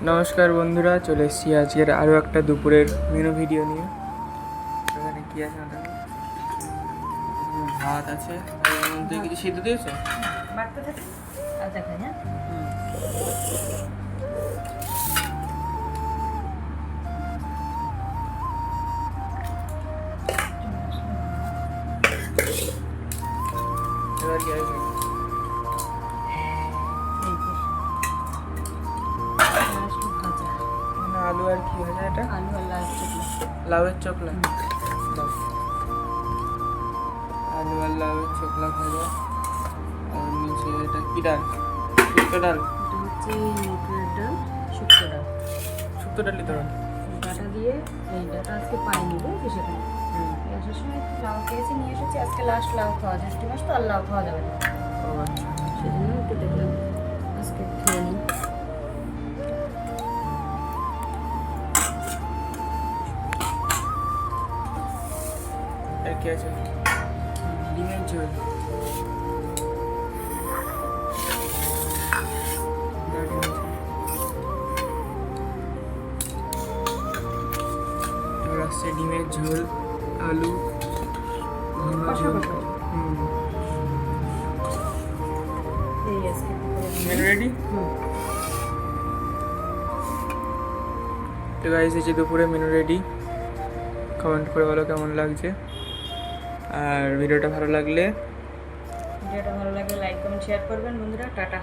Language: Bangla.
নমস্কার বন্ধুরা, চলে এসেছি আজকের আরও একটা দুপুরের মেনু ভিডিও নিয়ে। এখানে কী আছে না দেখো, ভাত আছে, এর মধ্যে কিছু সিদ্ধ দিয়েছো? বাড়তে থাকে আর দেখাই। হ্যাঁ, এবার কি আছে? ভাজা মানে আলু আর কি ভাজা? এটা আলু আর লাল চকলা। লাউয়ের চকলা। দাও। আলু আর লাউয়ের চকলা ভাজা। আর নিচে এটা কি ডাল? শুক্তো ডাল। এটা হচ্ছে মটরের ডাল, শুক্তো ডাল। শুক্তো ডালই তো। ডাটা দিয়ে এই ডাটা আজকে পাইনি বুঝলি, সেখানে আসার সময় একটু লাউ খেয়েছি, নিয়ে এসেছি। আজকে লাস্ট লাউ খাওয়া, জ্যৈষ্ঠ মাস তো আর লাউ খাওয়া যাবে না, ও আচ্ছা। সেজন্য একটু দেখলাম আজকে খেয়ে নিই। আর কি আছে? ডিমের ঝোল। এবার আসছে ডিমের ঝোল, আলু, ঘন ঝোল। এই আজকে মেনু রেডি। তো গাইস, এই যে দুপুরে মেনু রেডি। কমেন্ট করে বলো কেমন লাগছে, আর ভিডিওটা ভালো লাগলে ভিডিওটা ভালো লাগলে লাইক কমেন্ট শেয়ার করবেন বন্ধুরা। টাটা।